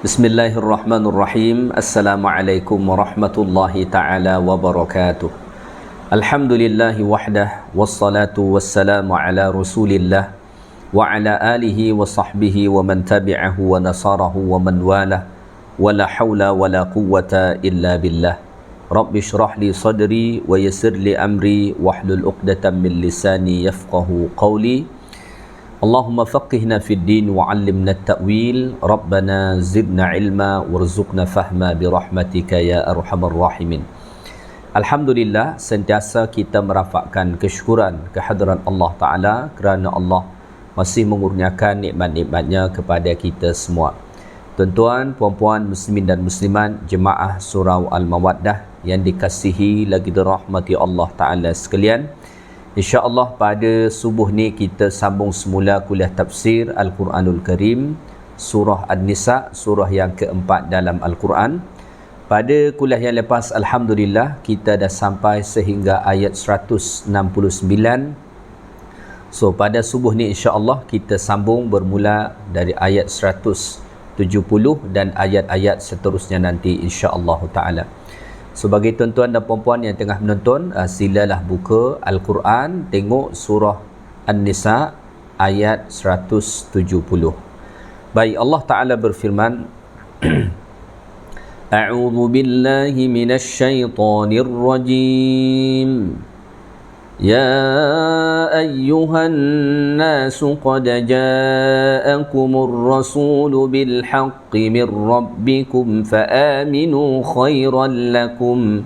Bismillahirrahmanirrahim. Assalamualaikum warahmatullahi ta'ala wabarakatuh. Alhamdulillahi wahdah, wassalatu wassalamu ala rasulillah wa ala alihi wa sahbihi wa man tabi'ahu wa nasarahu wa man walah, wa la hawla wa la quwwata illa billah. Rabbi shrah li sadri wa yassir li amri wahlul uqdatan min lisani yafqahu qawli. Allahumma faqihna fid din wa 'allimna at-ta'wil. Rabbana zidna ilma warzuqna fahma bi rahmatika ya arhamar rahimin. Alhamdulillah, sentiasa kita merafakkan kesyukuran kehadiran Allah Ta'ala kerana Allah masih mengurniakan nikmat-nikmatnya kepada kita semua. Tuan-tuan, puan-puan, muslimin dan muslimat, jemaah surau Al-Mawaddah yang dikasihi lagi dirahmati Allah Ta'ala sekalian, InsyaAllah pada subuh ni kita sambung semula kuliah tafsir Al-Quranul Karim, surah An-Nisa, surah yang keempat dalam Al-Quran. Pada kuliah yang lepas, Alhamdulillah, kita dah sampai sehingga ayat 169. So pada subuh ni insyaAllah kita sambung bermula dari ayat 170 dan ayat-ayat seterusnya nanti insyaAllah ta'ala. Sebagai tuan-tuan dan puan-puan yang tengah menonton, silalah buka Al-Quran, tengok surah An-Nisa ayat 170. Baik, Allah Ta'ala berfirman, A'udhu billahi minasyaitanir rajim. Ya ayyuhan nasu qad ja'akumur rasulu bil haqqi min rabbikum fa'aminu khairan lakum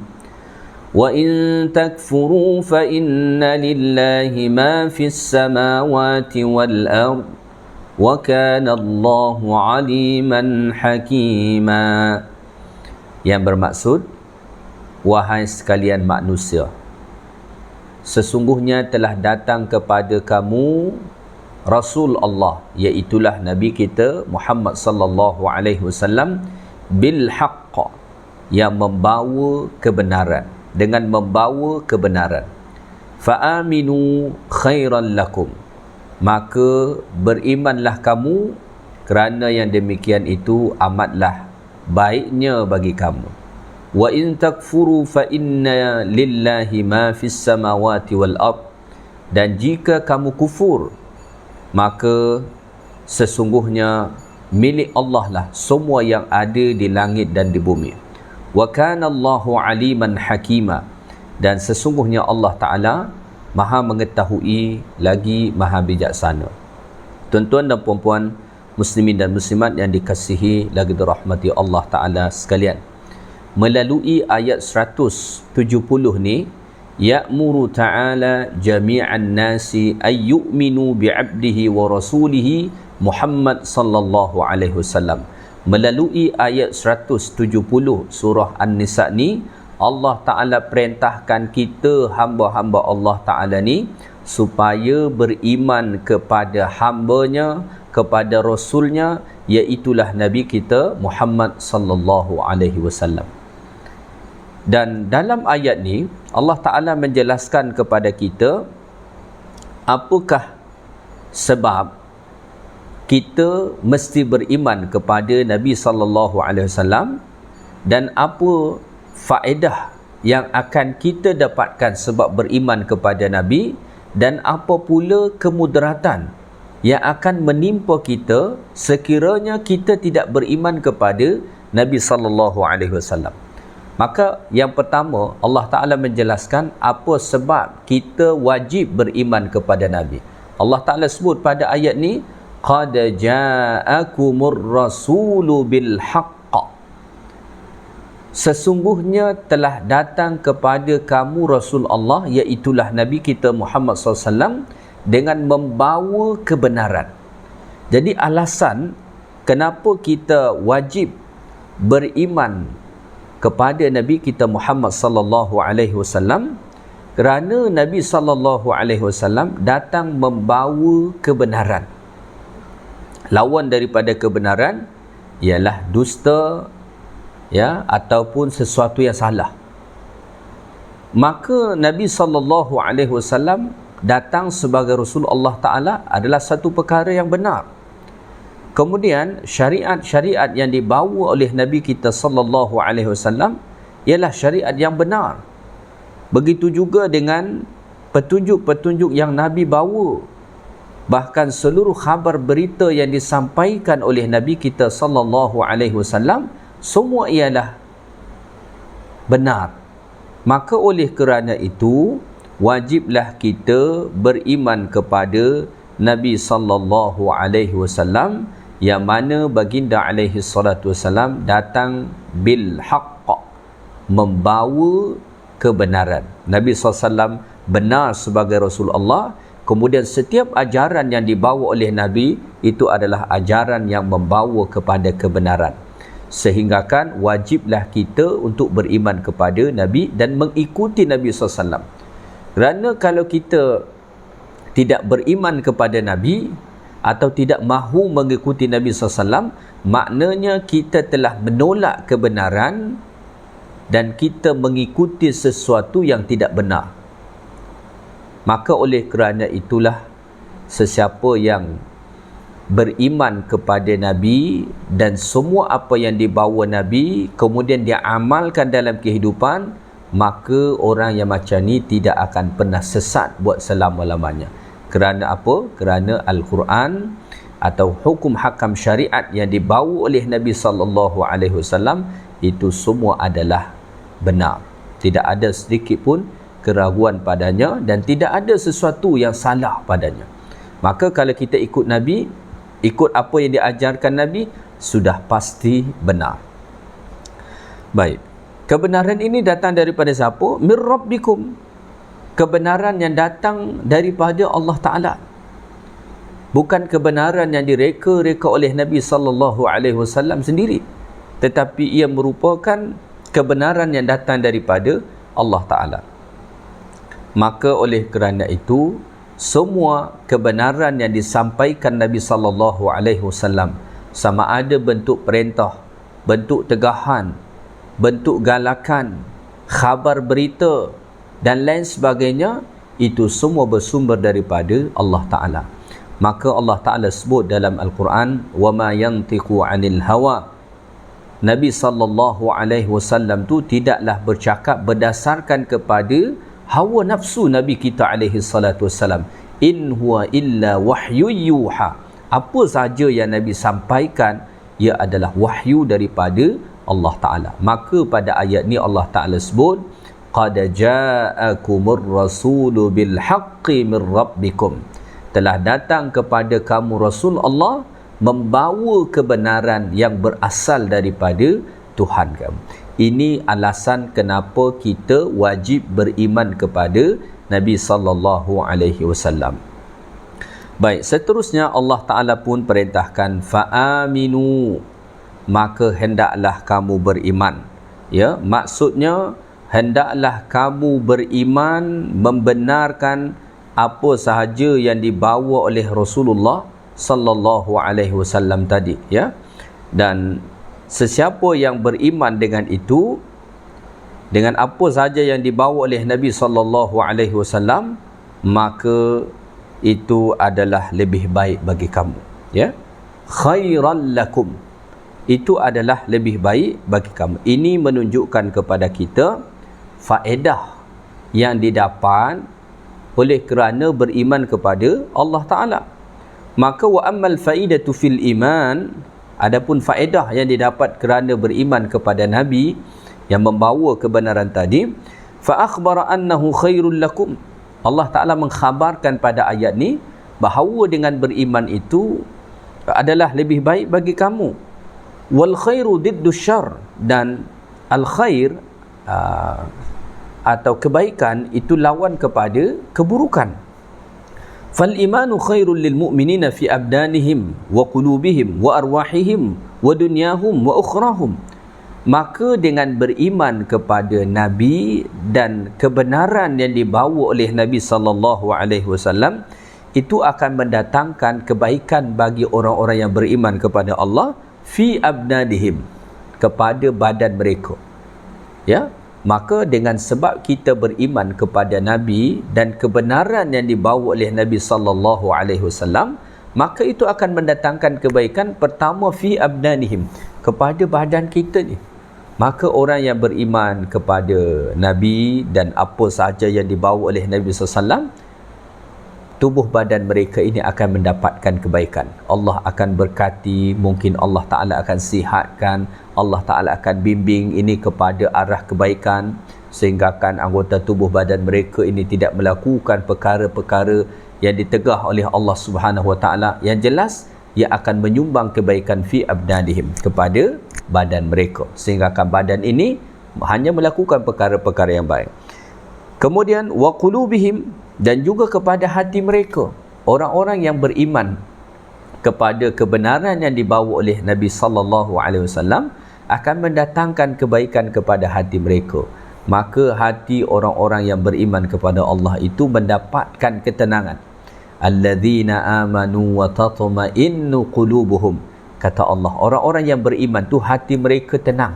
wa in takfuru fa inna lillahi ma fis samawati wal ard wa kana Allahu aliman hakima. Yang bermaksud, wahai sekalian manusia, sesungguhnya telah datang kepada kamu Rasul Allah, iaitulah Nabi kita Muhammad sallallahu alaihi wasallam, bil haqq, yang membawa kebenaran, dengan membawa kebenaran. Fa aminu khairan lakum, maka berimanlah kamu, kerana yang demikian itu amatlah baiknya bagi kamu. Wa in takfuru fa inna lillahi ma fis samawati wal ard, dan jika kamu kufur, maka sesungguhnya milik Allah lah semua yang ada di langit dan di bumi. Wa kana Allahu aliman hakima, dan sesungguhnya Allah Ta'ala maha mengetahui lagi maha bijaksana. Tuan-tuan dan puan-puan, muslimin dan muslimat yang dikasihi lagi dirahmati Allah Ta'ala sekalian, melalui ayat 170 ni, ya'muru ta'ala jami'an nasi ayyu'minu bi'abdihi wa rasulihi Muhammad sallallahu alaihi wasallam. Melalui ayat 170 surah An-Nisa ni, Allah Ta'ala perintahkan kita hamba-hamba Allah Ta'ala ni supaya beriman kepada hambanya, kepada rasulnya, iaitulah Nabi kita Muhammad sallallahu alaihi wasallam. Dan dalam ayat ni Allah Ta'ala menjelaskan kepada kita apakah sebab kita mesti beriman kepada Nabi sallallahu alaihi wasallam, dan apa faedah yang akan kita dapatkan sebab beriman kepada Nabi, dan apa pula kemudaratan yang akan menimpa kita sekiranya kita tidak beriman kepada Nabi sallallahu alaihi wasallam. Maka yang pertama, Allah Ta'ala menjelaskan apa sebab kita wajib beriman kepada Nabi. Allah Ta'ala sebut pada ayat ni, qad ja'akumur rasulu bil haqq, sesungguhnya telah datang kepada kamu Rasul Allah, iaitulah Nabi kita Muhammad SAW, dengan membawa kebenaran. Jadi alasan kenapa kita wajib beriman kepada Nabi kita Muhammad sallallahu alaihi wasallam, kerana Nabi sallallahu alaihi wasallam datang membawa kebenaran. Lawan daripada kebenaran ialah dusta, ya, ataupun sesuatu yang salah. Maka Nabi sallallahu alaihi wasallam datang sebagai Rasul Allah Ta'ala adalah satu perkara yang benar. Kemudian syariat-syariat yang dibawa oleh Nabi kita sallallahu alaihi wasallam ialah syariat yang benar. Begitu juga dengan petunjuk-petunjuk yang Nabi bawa. Bahkan seluruh khabar berita yang disampaikan oleh Nabi kita sallallahu alaihi wasallam semua ialah benar. Maka oleh kerana itu wajiblah kita beriman kepada Nabi sallallahu alaihi wasallam yang mana baginda alaihi salatu wasallam datang bil haqq, membawa kebenaran. Nabi SAW benar sebagai Rasulullah. Kemudian setiap ajaran yang dibawa oleh Nabi itu adalah ajaran yang membawa kepada kebenaran. Sehingga kan wajiblah kita untuk beriman kepada Nabi dan mengikuti Nabi SAW. Kerana kalau kita tidak beriman kepada Nabi atau tidak mahu mengikuti Nabi SAW, maknanya kita telah menolak kebenaran dan kita mengikuti sesuatu yang tidak benar. Maka oleh kerana itulah sesiapa yang beriman kepada Nabi dan semua apa yang dibawa Nabi kemudian dia amalkan dalam kehidupan, maka orang yang macam ni tidak akan pernah sesat buat selama-lamanya. Kerana apa? Kerana Al-Quran atau hukum hakam syariat yang dibawa oleh Nabi sallallahu alaihi wasallam itu semua adalah benar. Tidak ada sedikit pun keraguan padanya dan tidak ada sesuatu yang salah padanya. Maka kalau kita ikut Nabi, ikut apa yang diajarkan Nabi, sudah pasti benar. Baik. Kebenaran ini datang daripada siapa? Mir rabbikum. Kebenaran yang datang daripada Allah Ta'ala. Bukan kebenaran yang direka-reka oleh Nabi sallallahu alaihi wasallam sendiri, tetapi ia merupakan kebenaran yang datang daripada Allah Ta'ala. Maka oleh kerana itu, semua kebenaran yang disampaikan Nabi sallallahu alaihi wasallam, sama ada bentuk perintah, bentuk tegahan, bentuk galakan, khabar berita dan lain sebagainya, itu semua bersumber daripada Allah Ta'ala. Maka Allah Ta'ala sebut dalam Al-Quran, وَمَا يَنْتِقُ عَنِ الْهَوَىٰ. Nabi sallallahu alaihi wasallam tu tidaklah bercakap berdasarkan kepada hawa nafsu Nabi kita alaihi salatu wasallam. In huwa illa wahyu yuha. Apa sahaja yang Nabi sampaikan, ia adalah wahyu daripada Allah Ta'ala. Maka pada ayat ni Allah Ta'ala sebut, qad ja'akumur rasulu bil haqqi min rabbikum. Telah datang kepada kamu Rasul Allah membawa kebenaran yang berasal daripada Tuhan kamu. Ini alasan kenapa kita wajib beriman kepada Nabi sallallahu alaihi wasallam. Baik, seterusnya Allah Ta'ala pun perintahkan fa'aminu, maka hendaklah kamu beriman. Ya, maksudnya hendaklah kamu beriman membenarkan apa sahaja yang dibawa oleh Rasulullah sallallahu alaihi wasallam tadi, ya. Dan sesiapa yang beriman dengan itu, dengan apa sahaja yang dibawa oleh Nabi sallallahu alaihi wasallam, maka itu adalah lebih baik bagi kamu, ya. Khairan lakum, itu adalah lebih baik bagi kamu. Ini menunjukkan kepada kita faedah yang didapat oleh kerana beriman kepada Allah Ta'ala. Maka wa ammal faidatu fil iman, adapun faedah yang didapat kerana beriman kepada Nabi yang membawa kebenaran tadi, fa akhbara annahu khairul lakum. Allah Ta'ala mengkhabarkan pada ayat ni bahawa dengan beriman itu adalah lebih baik bagi kamu. Wal khairu diddu syarr, dan al khair atau kebaikan itu lawan kepada keburukan. Fal imanu khairul lil mu'minina fi abdanihim wa qulubihim wa arwahihim wa dunyahum wa ukhrahum. Maka dengan beriman kepada Nabi dan kebenaran yang dibawa oleh Nabi sallallahu alaihi wasallam itu akan mendatangkan kebaikan bagi orang-orang yang beriman kepada Allah fi abdanihim, kepada badan mereka. Ya, maka dengan sebab kita beriman kepada Nabi dan kebenaran yang dibawa oleh Nabi sallallahu alaihi wasallam, maka itu akan mendatangkan kebaikan pertama fi abdanihim, kepada badan kita ni. Maka orang yang beriman kepada Nabi dan apa sahaja yang dibawa oleh Nabi SAW, tubuh badan mereka ini akan mendapatkan kebaikan. Allah akan berkati, mungkin Allah Ta'ala akan sihatkan, Allah Ta'ala akan bimbing ini kepada arah kebaikan, sehingga kan anggota tubuh badan mereka ini tidak melakukan perkara-perkara yang ditegah oleh Allah Subhanahu Wa Ta'ala. Yang jelas, ia akan menyumbang kebaikan fi abdanihim, kepada badan mereka, sehingga kan badan ini hanya melakukan perkara-perkara yang baik. Kemudian wa qulubihim, dan juga kepada hati mereka. Orang-orang yang beriman kepada kebenaran yang dibawa oleh Nabi sallallahu alaihi wasallam akan mendatangkan kebaikan kepada hati mereka. Maka hati orang-orang yang beriman kepada Allah itu mendapatkan ketenangan. Alladzina amanu wa tatma'innu qulubuhum. Kata Allah, orang-orang yang beriman tu hati mereka tenang.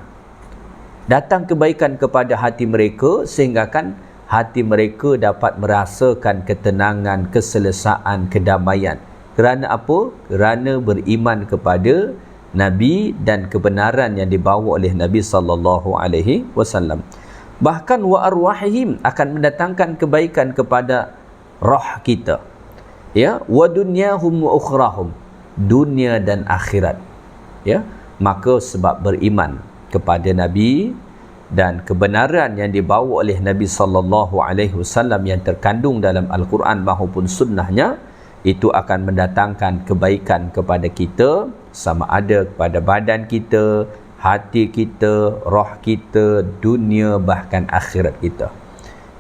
Datang kebaikan kepada hati mereka, sehingga kan hati mereka dapat merasakan ketenangan, keselesaan, kedamaian. Kerana apa? Kerana beriman kepada Nabi dan kebenaran yang dibawa oleh Nabi sallallahu alaihi wasallam. Bahkan wa arwahihim, akan mendatangkan kebaikan kepada roh kita. Ya, wa dunyahum wa ukhrahum, dunia dan akhirat. Ya, maka sebab beriman kepada Nabi dan kebenaran yang dibawa oleh Nabi sallallahu alaihi wasallam yang terkandung dalam Al-Quran maupun sunnahnya, itu akan mendatangkan kebaikan kepada kita, sama ada kepada badan kita, hati kita, roh kita, dunia, bahkan akhirat kita.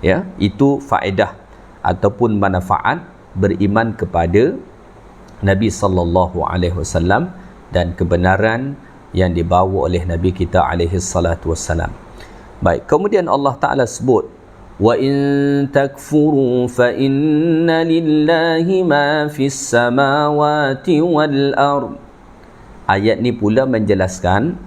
Ya, itu faedah ataupun manfaat beriman kepada Nabi sallallahu alaihi wasallam dan kebenaran yang dibawa oleh Nabi kita alaihi salatu wassalam. Baik, kemudian Allah Ta'ala sebut, wa in takfuru fa inna lillahi ma fis samawati wal ard. Ayat ni pula menjelaskan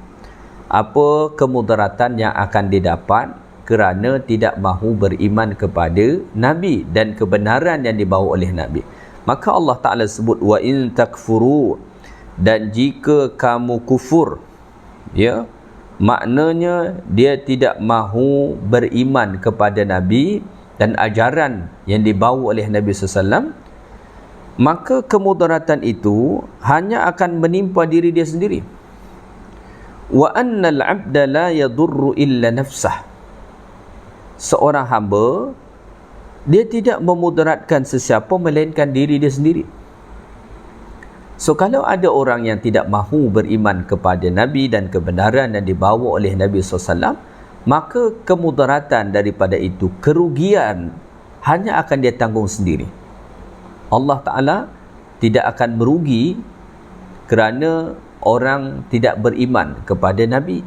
apa kemudaratan yang akan didapat kerana tidak mahu beriman kepada Nabi dan kebenaran yang dibawa oleh Nabi. Maka Allah Ta'ala sebut wa in takfuru, dan jika kamu kufur, ya, maknanya dia tidak mahu beriman kepada Nabi dan ajaran yang dibawa oleh Nabi SAW, maka kemudaratan itu hanya akan menimpa diri dia sendiri. Wa annal abda la yadurru illa nafsah. Seorang hamba, dia tidak memudaratkan sesiapa melainkan diri dia sendiri. So kalau ada orang yang tidak mahu beriman kepada Nabi dan kebenaran yang dibawa oleh Nabi SAW, maka kemudaratan daripada itu, kerugian, hanya akan dia tanggung sendiri. Allah Ta'ala tidak akan merugi kerana orang tidak beriman kepada Nabi.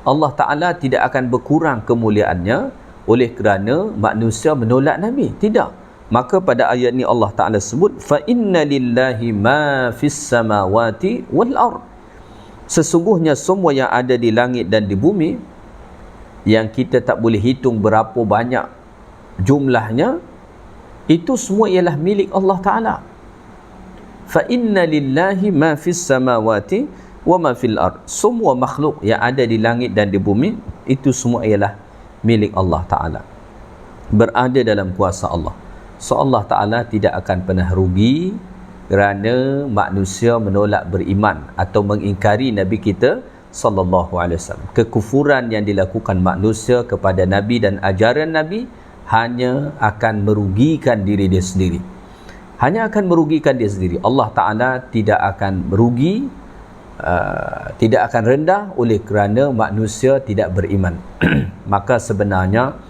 Allah Ta'ala tidak akan berkurang kemuliaannya oleh kerana manusia menolak Nabi. Tidak. Maka pada ayat ni Allah Ta'ala sebut, fa inna lillahi ma fis samawati wal ard. Sesungguhnya semua yang ada di langit dan di bumi, yang kita tak boleh hitung berapa banyak jumlahnya, itu semua ialah milik Allah Ta'ala. Fa inna lillahi ma fis samawati wa ma fil ard. Semua makhluk yang ada di langit dan di bumi, itu semua ialah milik Allah Ta'ala, berada dalam kuasa Allah. So Allah Ta'ala tidak akan pernah rugi kerana manusia menolak beriman atau mengingkari Nabi kita sallallahu alaihi wasallam. Kekufuran yang dilakukan manusia kepada Nabi dan ajaran Nabi hanya akan merugikan diri dia sendiri. Hanya akan merugikan dia sendiri. Allah Ta'ala tidak akan merugi, tidak akan rendah oleh kerana manusia tidak beriman. Maka sebenarnya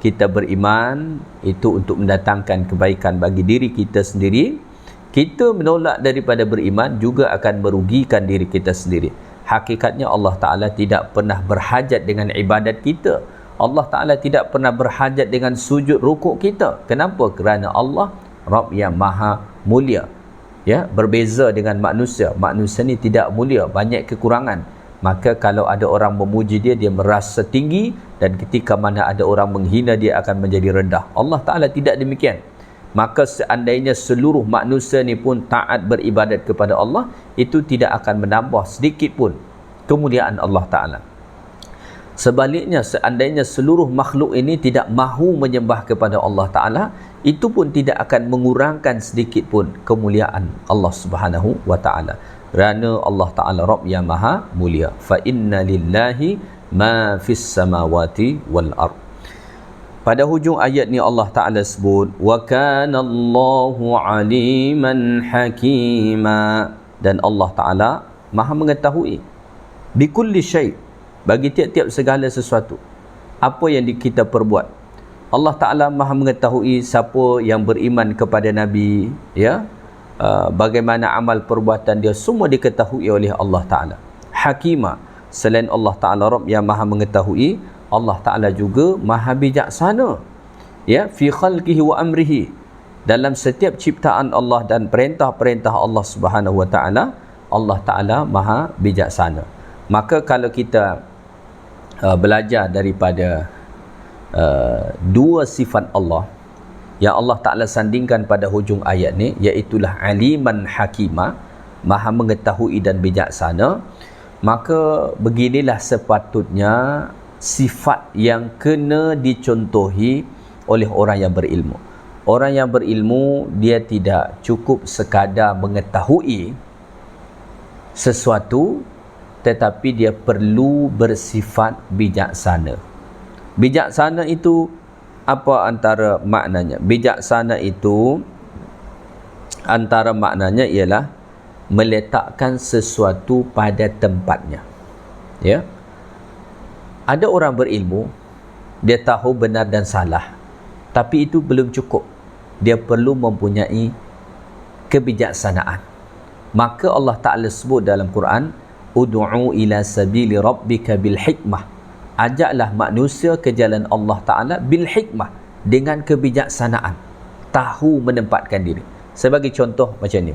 kita beriman itu untuk mendatangkan kebaikan bagi diri kita sendiri. Kita menolak daripada beriman juga akan merugikan diri kita sendiri. Hakikatnya Allah Ta'ala tidak pernah berhajat dengan ibadat kita. Allah Ta'ala tidak pernah berhajat dengan sujud rukuk kita. Kenapa? Kerana Allah Rabb yang maha mulia. Ya, berbeza dengan manusia. Manusia ni tidak mulia, banyak kekurangan. Maka kalau ada orang memuji dia, dia merasa tinggi, dan ketika mana ada orang menghina dia akan menjadi rendah. Allah Ta'ala tidak demikian. maka seandainya seluruh manusia ni pun taat beribadat kepada Allah, itu tidak akan menambah sedikit pun kemuliaan Allah Ta'ala. Sebaliknya, seandainya seluruh makhluk ini tidak mahu menyembah kepada Allah Ta'ala, itu pun tidak akan mengurangkan sedikit pun kemuliaan Allah Subhanahu wa Ta'ala. Kerana Allah Ta'ala Rabb yang maha mulia. Fa inna lillahi ma fis samawati wal ard. Pada hujung ayat ni Allah Ta'ala sebut wa kana Allahu aliman hakima, dan Allah Ta'ala maha mengetahui bikulli syai', bagi tiap-tiap segala sesuatu apa yang kita perbuat. Allah Ta'ala maha mengetahui siapa yang beriman kepada Nabi, ya, bagaimana amal perbuatan dia, semua diketahui oleh Allah Ta'ala. Hakima, selain Allah Ta'ala Rabb yang maha mengetahui, Allah Ta'ala juga maha bijaksana, ya, fi khalqihi wa amrihi, dalam setiap ciptaan Allah dan perintah-perintah Allah Subhanahu wa Ta'ala. Allah Ta'ala maha bijaksana. Maka kalau kita belajar daripada dua sifat Allah yang Allah Ta'ala sandingkan pada hujung ayat ni, iaitulah aliman hakima, maha mengetahui dan bijaksana, maka beginilah sepatutnya sifat yang kena dicontohi oleh orang yang berilmu. Orang yang berilmu, dia tidak cukup sekadar mengetahui sesuatu, tetapi dia perlu bersifat bijaksana. Bijaksana itu apa antara maknanya? Bijaksana itu antara maknanya ialah meletakkan sesuatu pada tempatnya. Ya. Ada orang berilmu, dia tahu benar dan salah, tapi itu belum cukup. Dia perlu mempunyai kebijaksanaan. Maka Allah Ta'ala sebut dalam Quran, ud'u ila sabili rabbika bil hikmah, ajaklah manusia ke jalan Allah Ta'ala bil hikmah, dengan kebijaksanaan, tahu menempatkan diri. Sebagai contoh macam ni,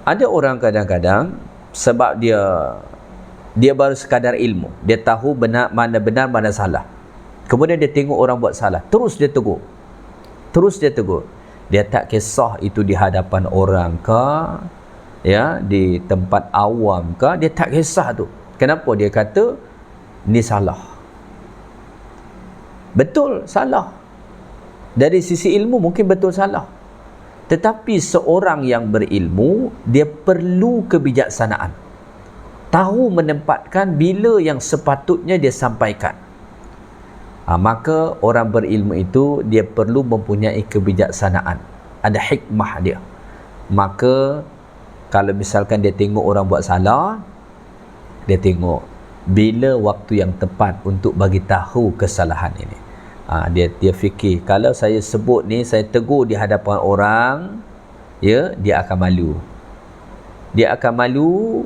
ada orang kadang-kadang sebab dia baru sekadar ilmu, dia tahu mana benar mana salah, kemudian dia tengok orang buat salah, terus dia tegur, dia tak kisah itu di hadapan orang ke, ya, di tempat awam ke, dia tak kisah tu. Kenapa? Dia kata ni salah. Betul, salah. Dari sisi ilmu mungkin betul salah, tetapi seorang yang berilmu, dia perlu kebijaksanaan, tahu menempatkan bila yang sepatutnya dia sampaikan. Maka orang berilmu itu dia perlu mempunyai kebijaksanaan, ada hikmah dia. Maka kalau misalkan dia tengok orang buat salah, dia tengok bila waktu yang tepat untuk bagi tahu kesalahan ini. Dia fikir, kalau saya sebut ni, saya tegur di hadapan orang, ya, dia akan malu. Dia akan malu,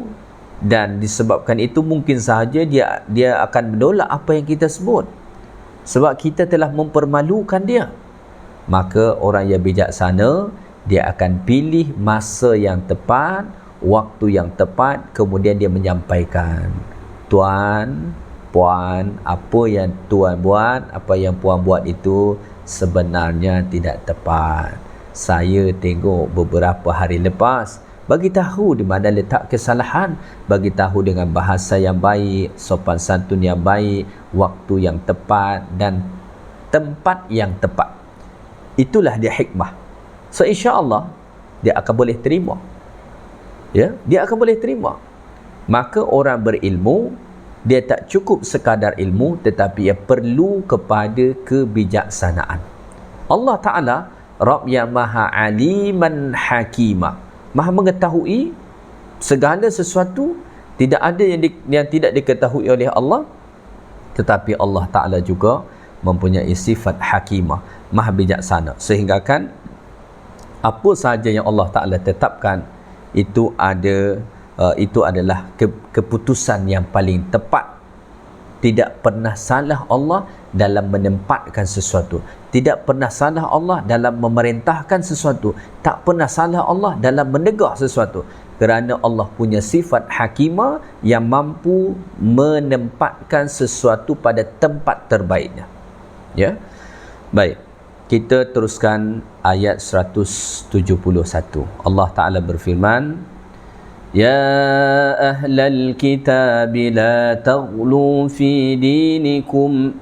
dan disebabkan itu mungkin sahaja dia akan menolak apa yang kita sebut, sebab kita telah mempermalukan dia. Maka orang yang bijaksana, dia akan pilih masa yang tepat, waktu yang tepat, kemudian dia menyampaikan, tuan, puan, apa yang tuan buat, apa yang puan buat itu sebenarnya tidak tepat. Saya tengok beberapa hari lepas, bagi tahu di mana letak kesalahan, bagi tahu dengan bahasa yang baik, sopan santun yang baik, waktu yang tepat dan tempat yang tepat. Itulah dia hikmah. So insya-Allah dia akan boleh terima. Ya, dia akan boleh terima. Maka orang berilmu, dia tak cukup sekadar ilmu, tetapi ia perlu kepada kebijaksanaan. Allah Ta'ala Rabb yang maha aliman hakimah, maha mengetahui segala sesuatu. Tidak ada yang tidak diketahui oleh Allah, tetapi Allah Ta'ala juga mempunyai sifat hakimah, maha bijaksana, sehingga kan apa sahaja yang Allah Ta'ala tetapkan itu adalah keputusan yang paling tepat. Tidak pernah salah Allah dalam menempatkan sesuatu, tidak pernah salah Allah dalam memerintahkan sesuatu, tak pernah salah Allah dalam menegah sesuatu, kerana Allah punya sifat hakimah yang mampu menempatkan sesuatu pada tempat terbaiknya. Ya, baik. kita teruskan ayat 171. Allah Ta'ala berfirman, Ya ahlal kitab la taghlu fi dinikum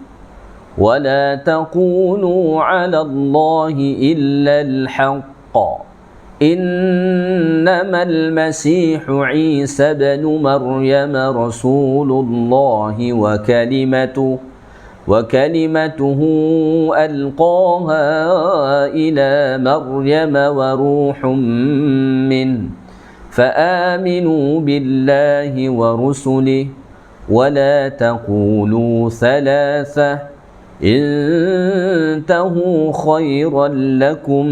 wa la taqulu ala Allahi illa al-haqq. إنما المسيح عيسى بن مريم رسول الله وكلمته ألقاها إلى مريم وروح منه فآمنوا بالله ورسله ولا تقولوا ثلاثة انتهوا خيرا لكم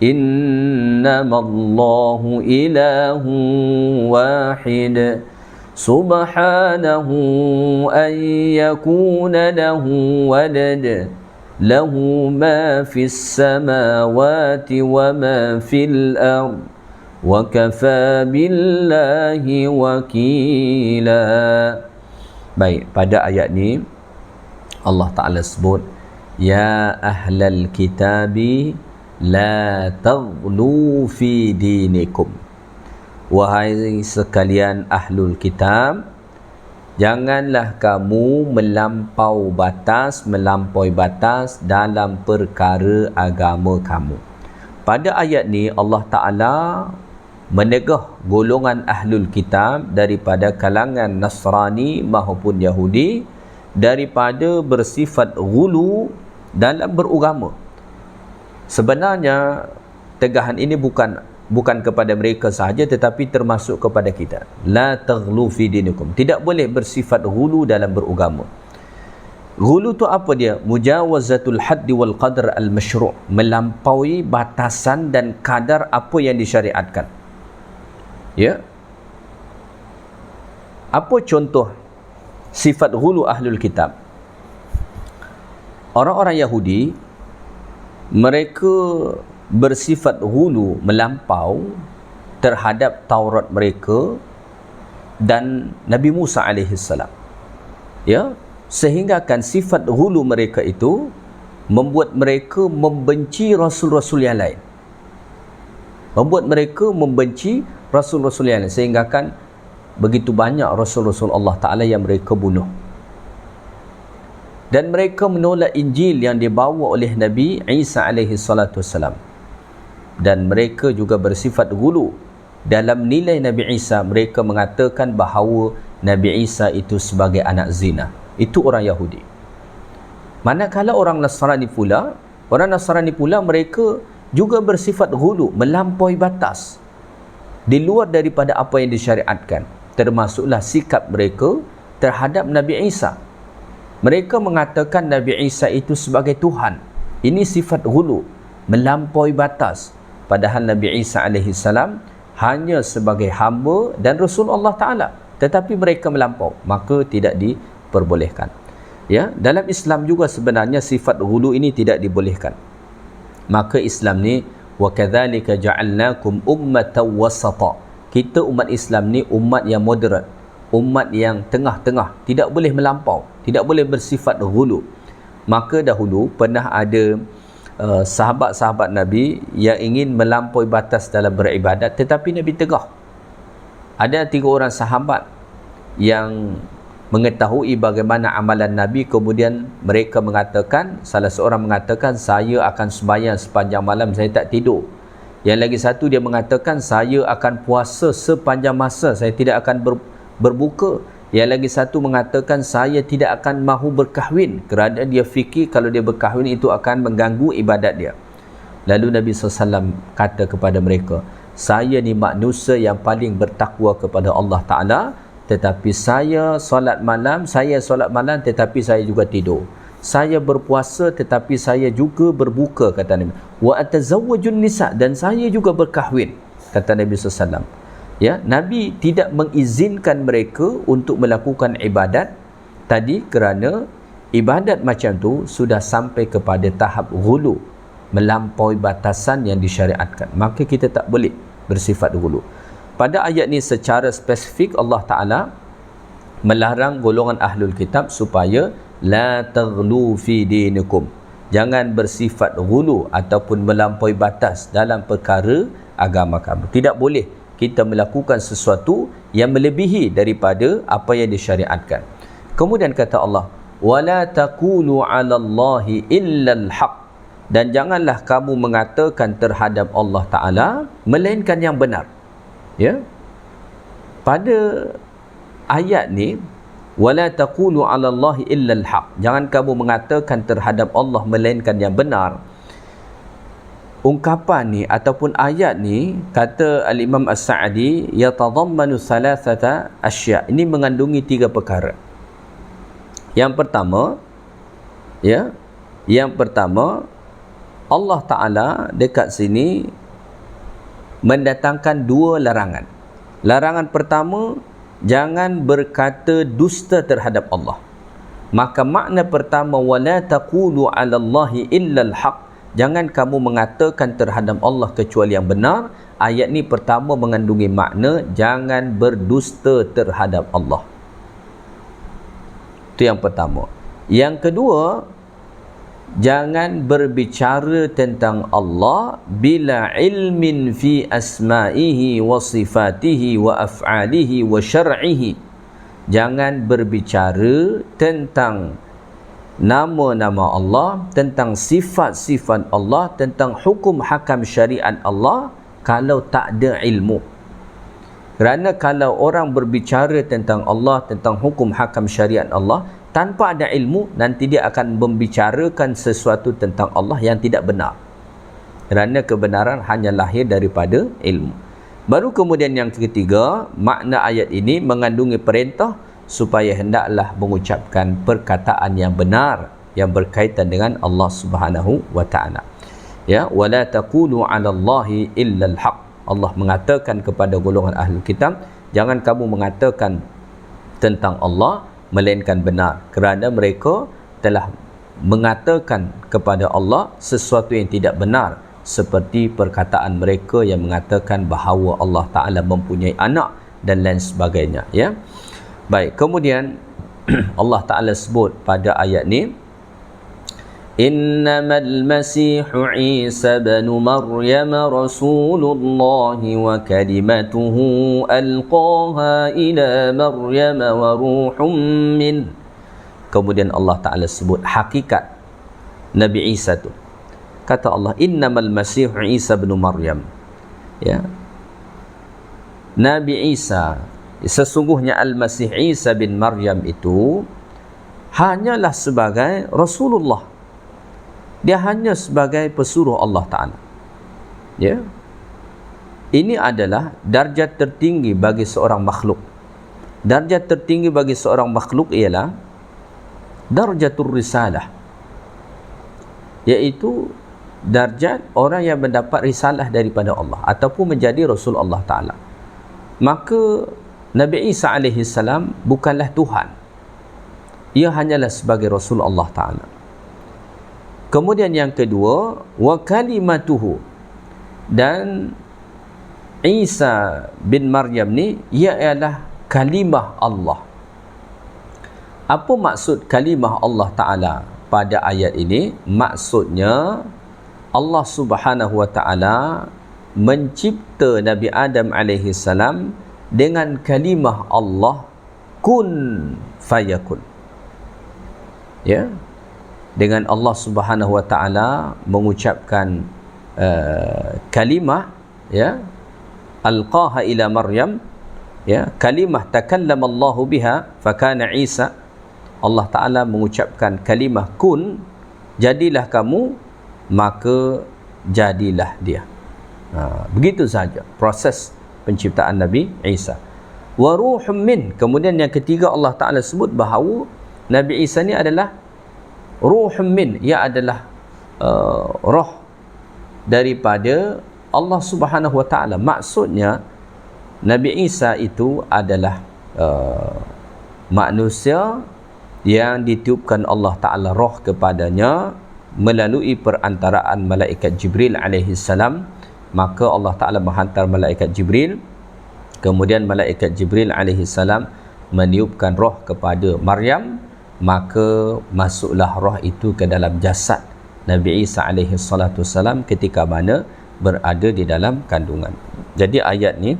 إنما الله إله واحد سبحانه أن يكون له ولد له ما في السماوات وما في الأرض وكفى بالله وكيلا. Baik, pada ayat ni Allah Ta'ala sebut, Ya ahlal kitabi la taghlu fi dinikum. Wahai sekalian ahlul kitab, janganlah kamu melampaui batas dalam perkara agama kamu. Pada ayat ni Allah Ta'ala menegah golongan ahlul kitab daripada kalangan Nasrani maupun Yahudi daripada bersifat ghulu dalam beragama. Sebenarnya tegahan ini bukan kepada mereka sahaja, tetapi termasuk kepada kita. La taghlu fi dinikum. Tidak boleh bersifat ghulu dalam beragama. Ghulu tu apa dia? Mujawazatul haddi wal qadar al masyru', melampaui batasan dan kadar apa yang disyariatkan. Ya. Apa contoh sifat ghulu ahlul kitab? Orang-orang Yahudi, mereka bersifat ghulu, melampau terhadap Taurat mereka dan Nabi Musa alaihissalam. Ya, sehinggakan sifat ghulu mereka itu membuat mereka membenci rasul-rasul yang lain. Membuat mereka membenci rasul-rasul yang lain, sehinggakan begitu banyak rasul-rasul Allah Ta'ala yang mereka bunuh. Dan mereka menolak Injil yang dibawa oleh Nabi Isa alaihi salatu wassalam. Dan mereka juga bersifat ghulu dalam nilai Nabi Isa. Mereka mengatakan bahawa Nabi Isa itu sebagai anak zina. Itu orang Yahudi. Manakala orang Nasrani pula mereka juga bersifat ghulu, melampaui batas di luar daripada apa yang disyariatkan. Termasuklah sikap mereka terhadap Nabi Isa. Mereka mengatakan Nabi Isa itu sebagai Tuhan. Ini sifat ghulu, melampaui batas. Padahal Nabi Isa AS hanya sebagai hamba dan Rasul Allah Ta'ala. Tetapi mereka melampau, maka tidak diperbolehkan. Ya, dalam Islam juga sebenarnya sifat ghulu ini tidak dibolehkan. Maka Islam ni, wa kadzalika ja'alnakum ummatan wasata. Kita umat Islam ni umat yang moderat, umat yang tengah-tengah, tidak boleh melampau, tidak boleh bersifat ghulu. Maka dahulu pernah ada sahabat-sahabat Nabi yang ingin melampaui batas dalam beribadat, tetapi Nabi tegah. Ada 3 orang sahabat yang mengetahui bagaimana amalan Nabi, kemudian mereka mengatakan, salah seorang mengatakan, saya akan sembahyang sepanjang malam, saya tak tidur. Yang lagi satu dia mengatakan, saya akan puasa sepanjang masa, saya tidak akan berbuka. Yang lagi satu mengatakan, saya tidak akan mahu berkahwin kerana dia fikir kalau dia berkahwin itu akan mengganggu ibadat dia. Lalu Nabi SAW kata kepada mereka, saya ni manusia yang paling bertakwa kepada Allah Ta'ala, tetapi saya solat malam tetapi saya juga tidur. Saya berpuasa tetapi saya juga berbuka, kata Nabi. Wa atazawwajun nisa, dan saya juga berkahwin, kata Nabi SAW. Ya, Nabi tidak mengizinkan mereka untuk melakukan ibadat tadi kerana ibadat macam tu sudah sampai kepada tahap ghulu, melampaui batasan yang disyariatkan. Maka kita tak boleh bersifat ghulu. Pada ayat ni secara spesifik Allah Ta'ala melarang golongan ahlul kitab supaya la taghlu fi dinikum. Jangan bersifat ghulu ataupun melampaui batas dalam perkara agama kamu. Tidak boleh kita melakukan sesuatu yang melebihi daripada apa yang disyariatkan. Kemudian kata Allah, wala taqulu 'ala Allahi illa al-haq, dan janganlah kamu mengatakan terhadap Allah Taala melainkan yang benar. Ya. Pada ayat ni, wala taqulu 'ala Allahi illa al-haq, jangan kamu mengatakan terhadap Allah melainkan yang benar. Ungkapan ni ataupun ayat ni, kata Al-Imam As-Sa'di, yatadammanu thalathata asya', ini mengandungi 3 perkara. Yang pertama, ya, yang pertama, Allah Ta'ala dekat sini mendatangkan 2 larangan. Larangan pertama, jangan berkata dusta terhadap Allah. Maka makna pertama, wala taqulu 'ala Allahi illa al-haq, jangan kamu mengatakan terhadap Allah kecuali yang benar. Ayat ni pertama mengandungi makna jangan berdusta terhadap Allah. Itu yang pertama. Yang kedua, jangan berbicara tentang Allah bila ilmin fi asma'ihi wa sifatihi wa af'alihi wa syar'ihi. Jangan berbicara tentang nama-nama Allah, tentang sifat-sifat Allah, tentang hukum hakam syariat Allah kalau tak ada ilmu. Kerana kalau orang berbicara tentang Allah, tentang hukum hakam syariat Allah tanpa ada ilmu, nanti dia akan membicarakan sesuatu tentang Allah yang tidak benar. Kerana kebenaran hanya lahir daripada ilmu. Baru kemudian yang ketiga, makna ayat ini mengandungi perintah supaya hendaklah mengucapkan perkataan yang benar yang berkaitan dengan Allah Subhanahu wa taala. Ya, wala taqulu 'ala Allahi illa al-haq. Allah mengatakan kepada golongan ahli kitab, jangan kamu mengatakan tentang Allah melainkan benar, kerana mereka telah mengatakan kepada Allah sesuatu yang tidak benar, seperti perkataan mereka yang mengatakan bahawa Allah Ta'ala mempunyai anak dan lain sebagainya. Ya. Baik, kemudian Allah Ta'ala sebut pada ayat ni, innamal masihu Isa bin Maryam rasulullah wa kalimatuhu alqaha ila Maryam wa ruhum min. Kemudian Allah Ta'ala sebut hakikat Nabi Isa tu. Kata Allah, innamal masihu Isa bin Maryam. Ya. Nabi Isa, sesungguhnya Al-Masih Isa bin Maryam itu hanyalah sebagai Rasulullah. Dia hanya sebagai pesuruh Allah Ta'ala. Ya. Ini adalah darjat tertinggi bagi seorang makhluk. Darjat tertinggi bagi seorang makhluk ialah darjatul risalah, iaitu darjat orang yang mendapat risalah daripada Allah ataupun menjadi Rasul Allah Ta'ala. Maka Nabi Isa alaihi salam bukanlah Tuhan. Ia hanyalah sebagai Rasul Allah Ta'ala. Kemudian yang kedua, wa kalimatuhu, dan Isa bin Maryam ni ia ialah kalimah Allah. Apa maksud kalimah Allah Ta'ala pada ayat ini? Maksudnya Allah Subhanahu wa Ta'ala mencipta Nabi Adam alaihi salam dengan kalimah Allah, kun fayakun. Ya. Dengan Allah Subhanahu wa Ta'ala mengucapkan kalimah, ya, alqaha ila Maryam, ya, kalimah takallama Allah biha fakana Isa. Allah Ta'ala mengucapkan kalimah kun, jadilah kamu, maka jadilah dia. Begitu saja proses penciptaan Nabi Isa. Wa ruhum min. Kemudian yang ketiga, Allah Ta'ala sebut bahawa Nabi Isa ni adalah ruhum min, ia adalah roh daripada Allah Subhanahu wa Ta'ala. Maksudnya Nabi Isa itu adalah manusia yang ditiupkan Allah Ta'ala roh kepadanya melalui perantaraan malaikat Jibril alaihi salam. Maka Allah Ta'ala menghantar malaikat Jibril, kemudian malaikat Jibril alaihi salam meniupkan roh kepada Maryam, maka masuklah roh itu ke dalam jasad Nabi Isa alaihi salatu wasalam ketika mana berada di dalam kandungan. Jadi ayat ni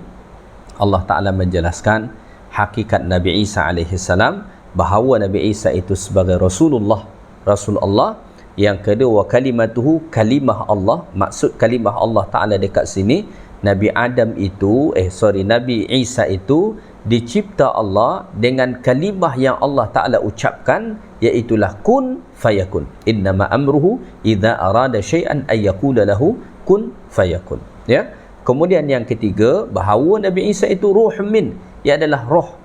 Allah Ta'ala menjelaskan hakikat Nabi Isa alaihi salam, bahawa Nabi Isa itu sebagai Rasulullah, Rasul Allah. Yang kedua, wa kalimatuhu, kalimah Allah. Maksud kalimah Allah Ta'ala dekat sini, Nabi Adam itu Nabi Isa itu dicipta Allah dengan kalimah yang Allah Ta'ala ucapkan, iaitulah kun fayakun. Innama amruhu idza arada syai'an ay yaqula lahu kun fayakun. Ya. Kemudian yang ketiga, bahawa Nabi Isa itu ruh min, ia adalah roh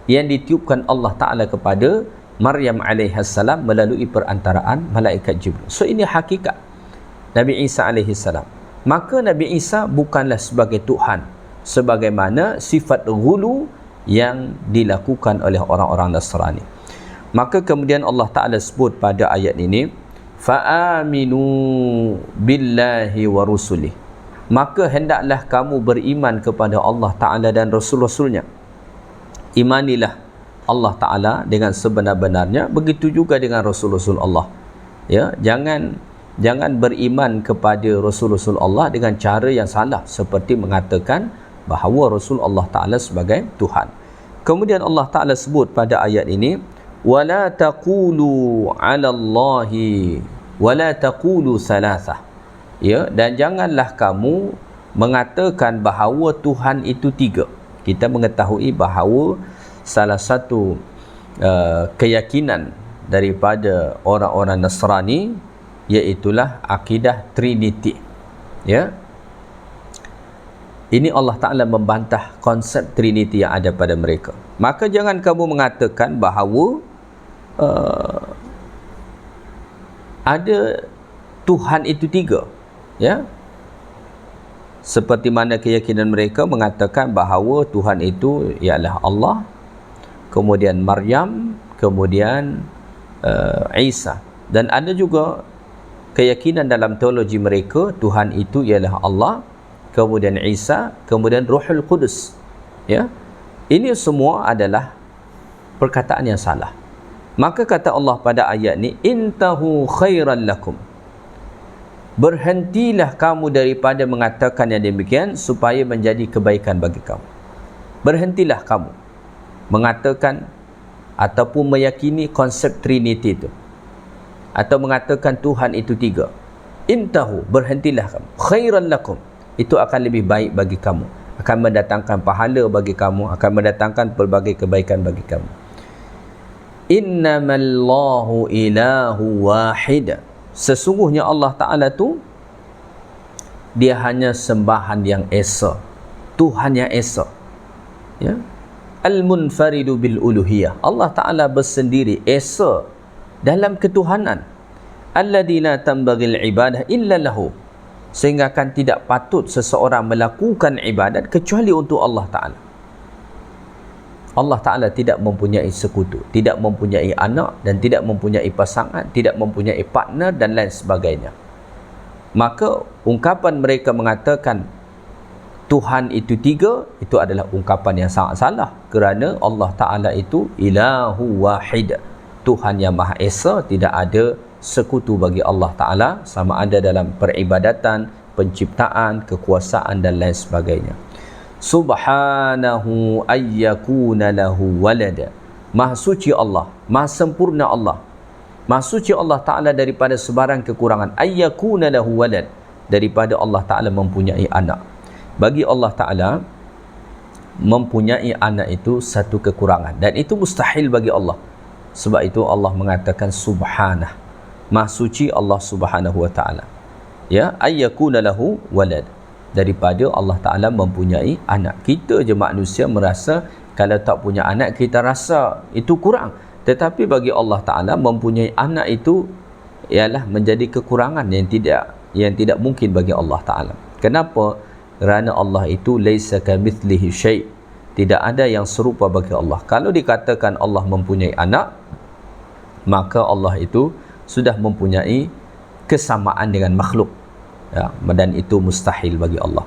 yang ditiupkan Allah Ta'ala kepada Maryam alaihissalam melalui perantaraan malaikat Jibril. So ini hakikat Nabi Isa alaihissalam. Maka Nabi Isa bukanlah sebagai Tuhan sebagaimana sifat ghulu yang dilakukan oleh orang-orang Nasrani. Maka kemudian Allah Ta'ala sebut pada ayat ini, fa'aminu billahi wa rusulih, maka hendaklah kamu beriman kepada Allah Ta'ala dan Rasul-Rasulnya. Imanilah Allah Ta'ala dengan sebenar-benarnya, begitu juga dengan Rasul-Rasul Allah. Ya, jangan beriman kepada Rasul-Rasul Allah dengan cara yang salah, seperti mengatakan bahawa Rasul Allah Ta'ala sebagai Tuhan. Kemudian Allah Ta'ala sebut pada ayat ini, wala taqulu 'ala Allahi wala taqulu salasah. Ya, dan janganlah kamu mengatakan bahawa Tuhan itu tiga. Kita mengetahui bahawa salah satu keyakinan daripada orang-orang Nasrani iaitulah akidah Trinity. Ya. Ini Allah Ta'ala membantah konsep Trinity yang ada pada mereka. Maka jangan kamu mengatakan bahawa ada Tuhan itu tiga. Ya. Seperti mana keyakinan mereka mengatakan bahawa Tuhan itu ialah Allah, kemudian Maryam, kemudian Isa. Dan ada juga keyakinan dalam teologi mereka, Tuhan itu ialah Allah, kemudian Isa, kemudian Ruhul Qudus. Ya. Ini semua adalah perkataan yang salah. Maka kata Allah pada ayat ni, intahu khairan lakum, berhentilah kamu daripada mengatakan yang demikian supaya menjadi kebaikan bagi kamu. Berhentilah kamu mengatakan ataupun meyakini konsep Trinity itu, atau mengatakan Tuhan itu tiga. Intahu, berhentilah kamu, khairan lakum, itu akan lebih baik bagi kamu, akan mendatangkan pahala bagi kamu, akan mendatangkan pelbagai kebaikan bagi kamu. Innamallahu ilahu wahid, sesungguhnya Allah Ta'ala tu dia hanya sembahan yang esa, Tuhan yang esa. Ya. Al-munfaridu bil uluhiyah, Allah Ta'ala bersendiri, esa dalam ketuhanan. Alladzi la tanbaghil ibadah illa lahu, sehingga kan tidak patut seseorang melakukan ibadat kecuali untuk Allah Ta'ala. Allah Ta'ala tidak mempunyai sekutu, tidak mempunyai anak, dan tidak mempunyai pasangan, tidak mempunyai partner dan lain sebagainya. Maka ungkapan mereka mengatakan Tuhan itu tiga, itu adalah ungkapan yang sangat salah, kerana Allah Ta'ala itu ilahu wahid, Tuhan yang Maha Esa, tidak ada sekutu bagi Allah Ta'ala, sama ada dalam peribadatan, penciptaan, kekuasaan dan lain sebagainya. Subhanahu ayyakuna lahu walada, Maha suci Allah, Maha sempurna Allah, Maha suci Allah Ta'ala daripada sebarang kekurangan. Ayyakuna lahu walad, daripada Allah Ta'ala mempunyai anak. Bagi Allah Ta'ala, mempunyai anak itu satu kekurangan, dan itu mustahil bagi Allah. Sebab itu Allah mengatakan subhanah, Maha suci Allah Subhanahu wa Ta'ala. Ya, ayyakuna lahu walad, daripada Allah Ta'ala mempunyai anak. Kita je manusia merasa kalau tak punya anak kita rasa itu kurang, tetapi bagi Allah Ta'ala mempunyai anak itu ialah menjadi kekurangan yang tidak mungkin bagi Allah Ta'ala. Kenapa? Kerana Allah itu laisa kamitslihi syai', tidak ada yang serupa bagi Allah. Kalau dikatakan Allah mempunyai anak, maka Allah itu sudah mempunyai kesamaan dengan makhluk. Ya, dan itu mustahil bagi Allah.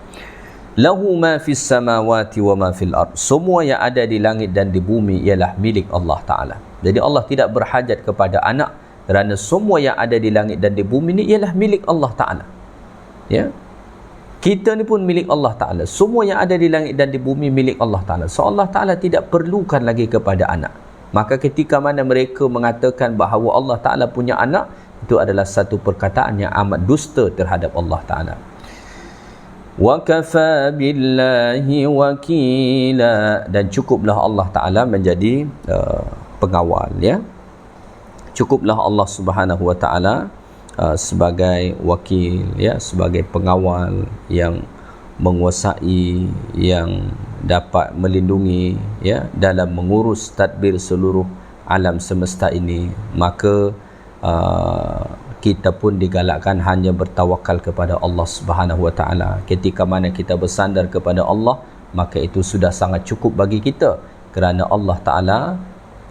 Lahu ma fis samawati wa ma fil ard, semua yang ada di langit dan di bumi ialah milik Allah Ta'ala. Jadi Allah tidak berhajat kepada anak, Kerana semua yang ada di langit dan di bumi ni ialah milik Allah Ta'ala. Ya, kita ni pun milik Allah Ta'ala. Semua yang ada di langit dan di bumi milik Allah Ta'ala. So Allah Ta'ala tidak perlukan lagi kepada anak. Maka ketika mana mereka mengatakan bahawa Allah Ta'ala punya anak, itu adalah satu perkataan yang amat dusta terhadap Allah Ta'ala. Wa kafa billahi wakila, dan cukuplah Allah Ta'ala menjadi pengawal, ya. Cukuplah Allah Subhanahu wa Ta'ala sebagai wakil, ya, sebagai pengawal yang menguasai, yang dapat melindungi, ya, dalam mengurus tadbir seluruh alam semesta ini. Maka kita pun digalakkan hanya bertawakal kepada Allah Subhanahu wa Ta'ala. Ketika mana kita bersandar kepada Allah, maka itu sudah sangat cukup bagi kita, kerana Allah Ta'ala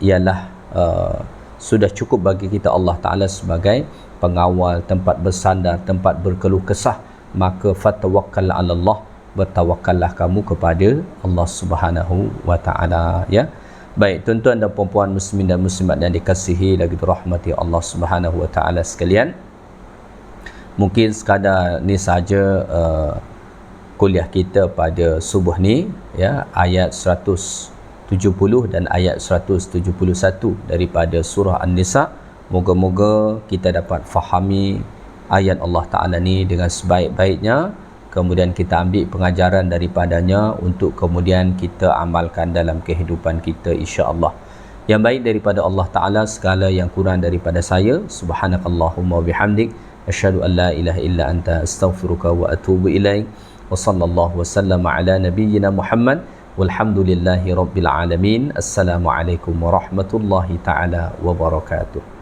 ialah sudah cukup bagi kita Allah Ta'ala sebagai pengawal, tempat bersandar, tempat berkeluh kesah. Maka fatawakkal 'ala Allah, bertawakallah kamu kepada Allah Subhanahu wa Ta'ala, ya. Baik, tuan-tuan dan puan-puan muslimin dan muslimat yang dikasihi lagi dirahmati Allah Subhanahu wa Ta'ala sekalian, mungkin sekadar ni saja kuliah kita pada subuh ni, ya, ayat 170 dan ayat 171 daripada surah An-Nisa. Moga-moga kita dapat fahami ayat Allah Ta'ala ni dengan sebaik-baiknya, kemudian kita ambil pengajaran daripadanya untuk kemudian kita amalkan dalam kehidupan kita, insya-Allah. Yang baik daripada Allah Ta'ala, segala yang kurang daripada saya. Subhanakallahumma wa bihamdik, asyhadu an la ilaha illa anta, astaghfiruka wa atubu ilaik. Wa sallallahu wasallam ala nabiyyina Muhammad, walhamdulillahi rabbil alamin. Assalamualaikum warahmatullahi taala wabarakatuh.